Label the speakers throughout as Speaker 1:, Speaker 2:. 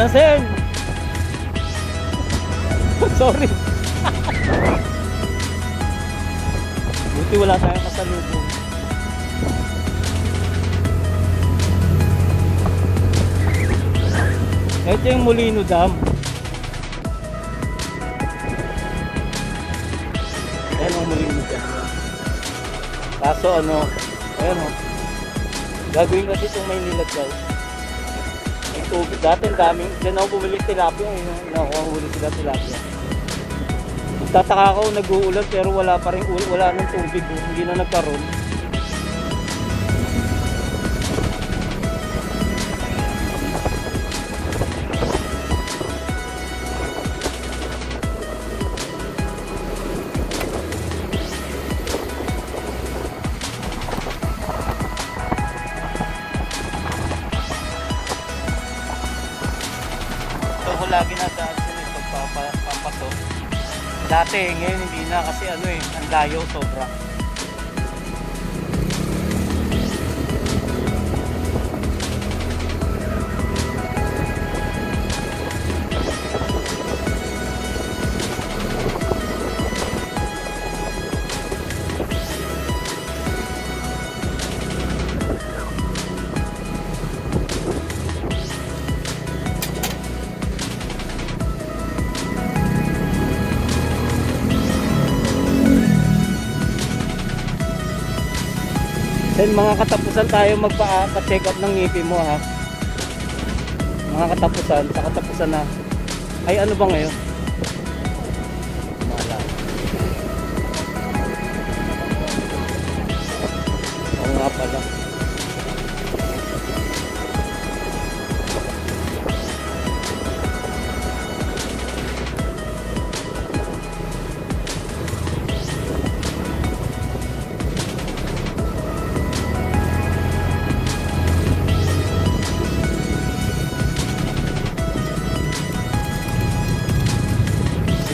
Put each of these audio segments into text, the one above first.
Speaker 1: Nasen! Sorry. Buti wala tayong masalubong. Ito yung Molino Dam. Ayan ang Molino Dam. Kaso ano, ayan o. Gagawin kasi itong Maynilad daw. May tubig. Dati ang daming, dyan ako bumili tilapia. Nakuhuli sila tilapia. Tataka ako nag-uulan pero wala pa rin wala nang tubig. Hindi na nagkaroon. Ako lagi nadaan sila pagpapasok. Dati, ngayon hindi na kasi ano eh, ang layo sobra. Then mga katapusan tayo magpa-check up ng ngipin mo ha. Mga katapusan, sa katapusan na. Ay ano ba ngayon? Mala. Oo nga pala.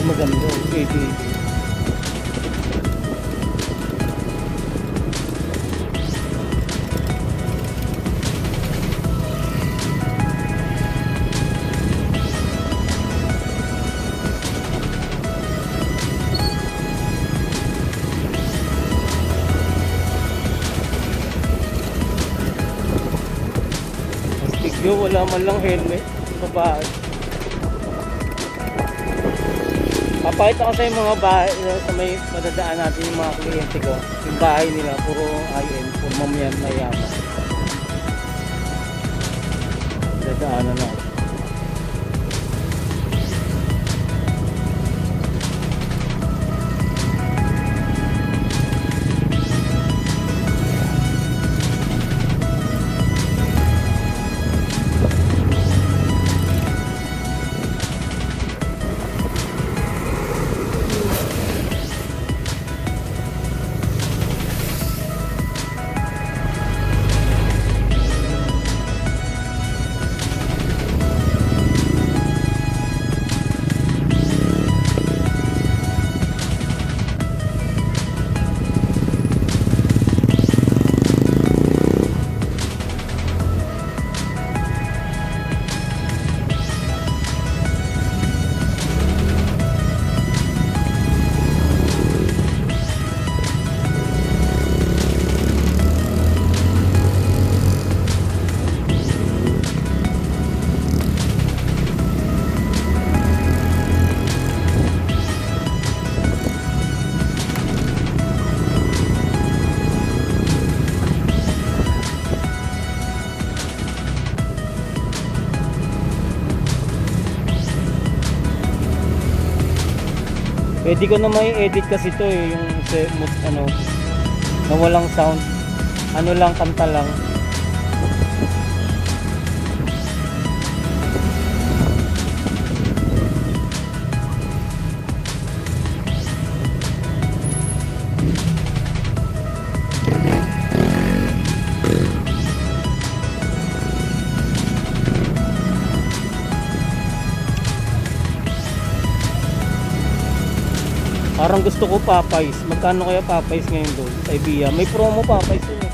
Speaker 1: Maganda, okay. Astigyo, wala man lang helmet. Babae. Papakita ko sa yung mga bahay sa may madadaan natin yung mga kliyente ko. Yung bahay nila puro high-end, puro mayaman. Dadaanan na. Pwede ko na may edit kasi to eh, yung ano, na walang sound, ano lang, kanta lang. Parang gusto ko Popeyes. Magkano kaya Popeyes ngayon doon sa Ibiya? May promo Popeyes yun eh.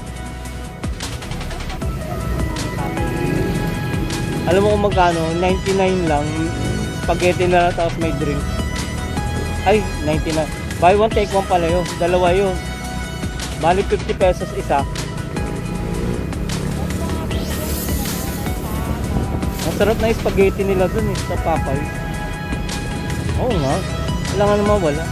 Speaker 1: Alam mo kung magkano? 99 lang. Spaghetti na lang tapos may drink. Ay, 99. Buy one, take one pala yun. Dalawa yun. Bali 50 pesos isa. Masarap na yung spaghetti nila dun eh, sa Popeyes. Oo nga. Wala nga naman wala.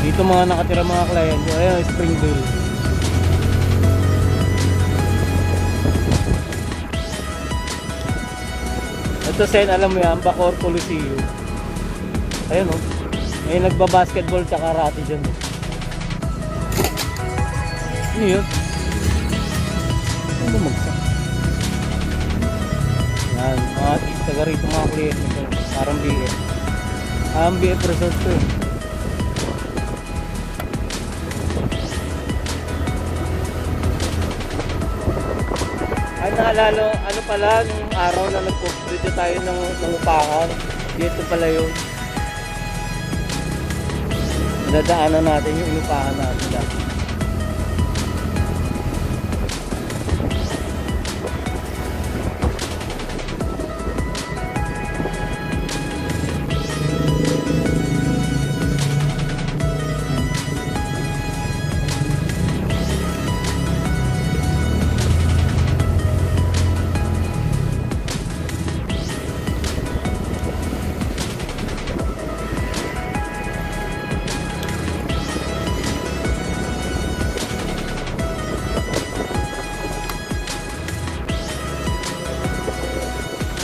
Speaker 1: Dito mga nakatira mga client ko. Ayan, Springville. Ito Sen, alam mo yan, Bacoor Coliseum. Ayun o. May nagbabasketball tsaka karate dyan. Ano yun? Ano bumagsak? Yan, mga taga rito mga client nito. Parang BF. Ang BF resort ko eh. Ay naalala, ano pala, nung araw na nag-video tayo ng upakan, dito pala yun. Nadaanan natin yung inupakan natin dati.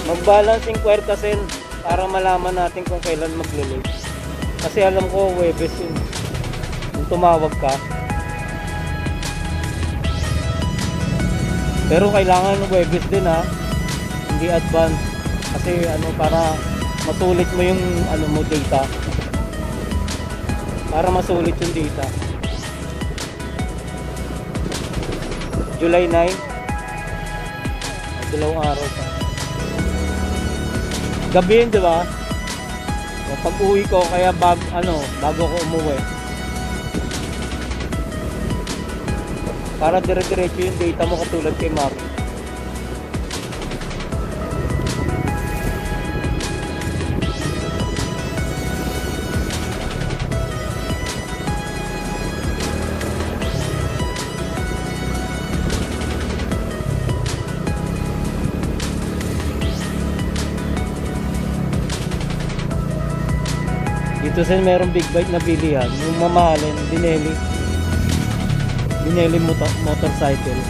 Speaker 1: Magbalancing kwerta Sen para malaman natin kung kailan maglo-load. Kasi alam ko Webes yun. Kung tumawag ka. Pero kailangan Webes din ha. Hindi advance. Kasi ano para masulit mo yung ano mo data. Para masulit yung data. July 9. Dalawang araw pa. Gabi yun, di ba? Pag uwi ko, kaya bago ko umuwi. Para dire-diretso yung data mo katulad kay Mami. Dito sa merong big bike na bilihan, yung mamahalin, Binelli motorcycle.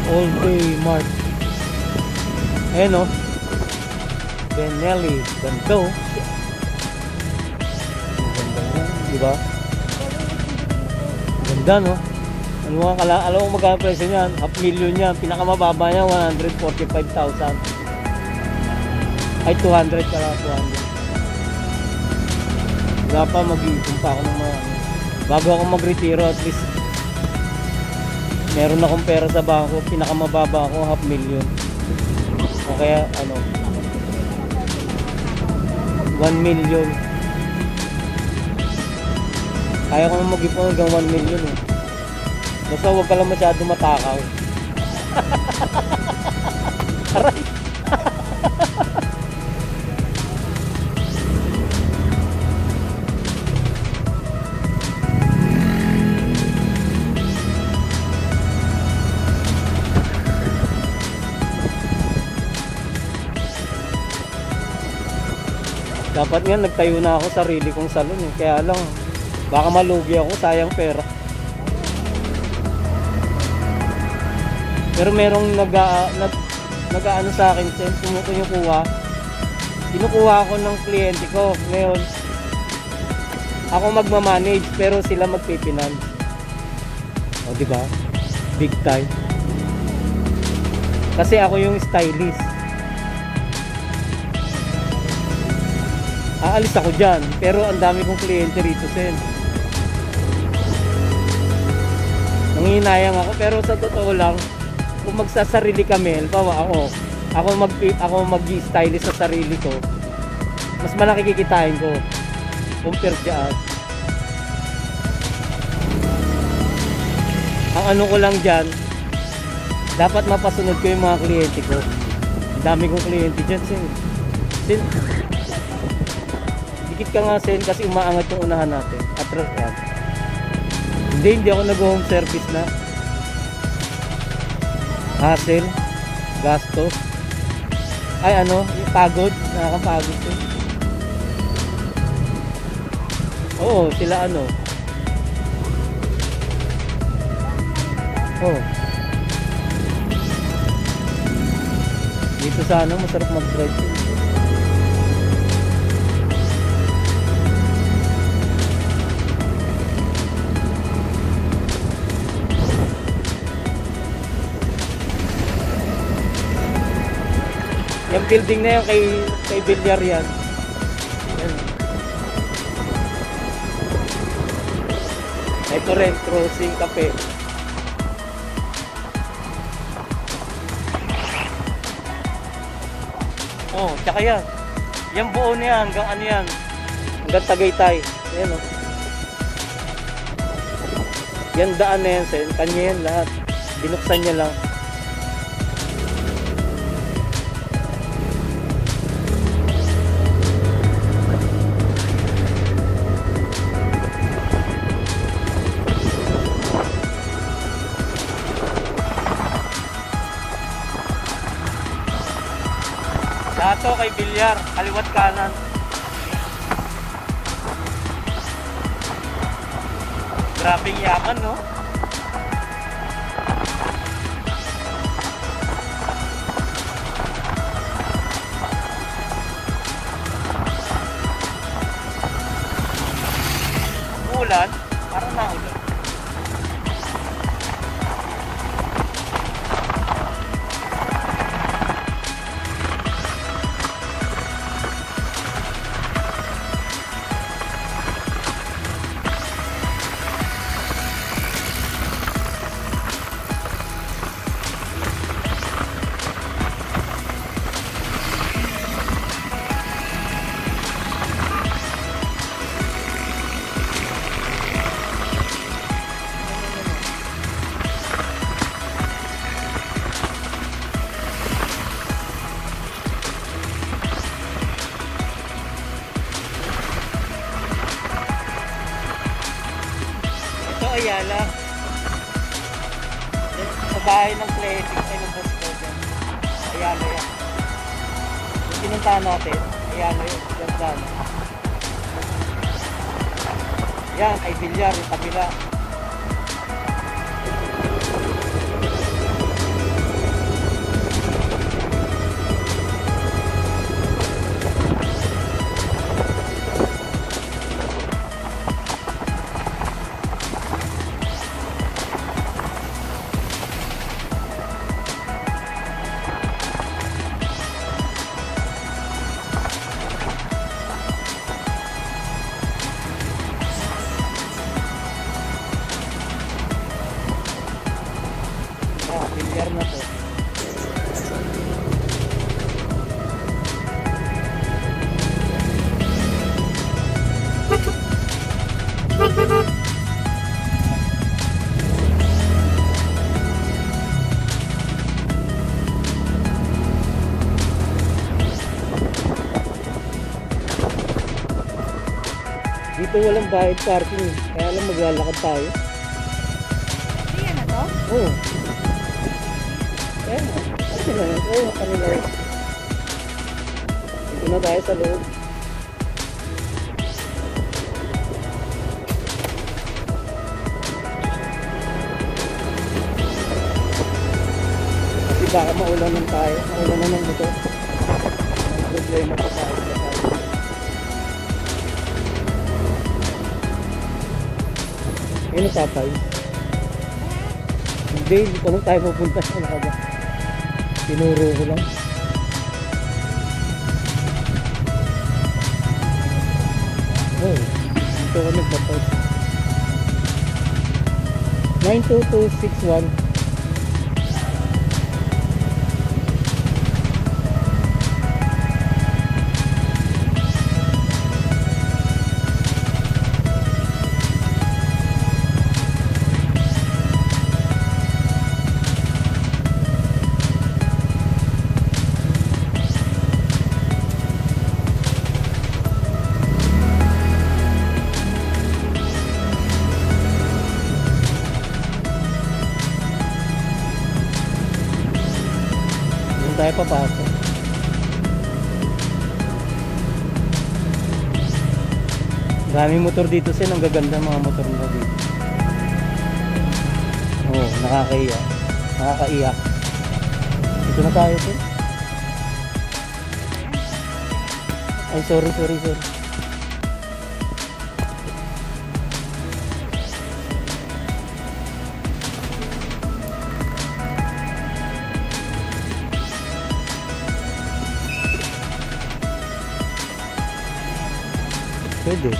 Speaker 1: All day mart. Ayan o. Benelli, ganito. Diba? Ganda no? Alam mo magkano presyo niyan? 500,000 yan. Pinakamababa niya 145,000. Ay 200 pala, 200. Wala pa, mag-iipon pa ako ng mga bago ako mag-retiro, at least meron akong pera sa bangko. Pinakamababa ako 500,000. O kaya 1 million. Kaya ko na mag-ipon hanggang 1 million eh. Basta huwag ka lang masyado matakaw. Aray! Dapat nga nagtayo na ako sarili kong salon eh. Kaya lang baka malugi ako, sayang pera. Pero merong nag-ano sa akin, kinukuha ako ng kliyente ko. Ngayon, ako magmamanage pero sila magpipinance. O diba? Big time. Kasi ako yung stylist. aalis ako dyan. Pero ang dami kong kliyente rito, Sen. Nanginayang ako, pero sa totoo lang, kung magsasarili kami, halimbawa ako mag-stylist sa sarili ko, mas malaki kikitain ko compare dyan. Ang ano ko lang dyan, dapat mapasunod ko yung mga kliyente ko. Ang dami kong kliyente dyan, Sen. Dikit ka nga, Sen, kasi umaangat yung unahan natin. Atras yan. Hindi ako nag-home service na. Hassle, gastos. Ay yung pagod, nakakapagod eh. Oo, sila dito sa masarap mag-drive. Yung building na yun kay Villar yan. Yan. Ito rin, crossing cafe. Oh, tsaka yan. Yung buo na yan, hanggang ano yan. Hanggang Tagaytay. Ayan o. Yan daan na yan, Sen. Kanya yan lahat. Binuksan niya lang. Lahat to kay Villar, kaliwat kanan. Grabing yaman, no? Ulan, parang naulan. Ayala. Sa bahay ng Classic ay ng boss ko dyan. Ayala yan. Yung pinuntahan natin, Ayala yun. Gandaan. Yan, ay Villar, yung kabila. Villar na to. Dito walang bayad parking, kaya lang maglalakad tayo.
Speaker 2: Ayan na to?
Speaker 1: Oo. Ayan na. Kasi na yun. Oo, kanila yun. Dito na tayo sa loob. Kasi baka maulanan tayo. Maulanan ng motor. May problema pa tayo. Ayun ang Papay. Hindi pa lang tayo pupunta sa nakaba. Tinuro ko lang. Oh, ito ko nagpa-post. 92261. Doon tayo papasok. Daming motor dito sin, ang gaganda mga motor nila dito. Oh, nakakaiyak. Nakakaiyak. Dito na tayo sin. Ay, sorry. Pwede. Ay.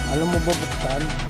Speaker 1: Alam mo ba buksan?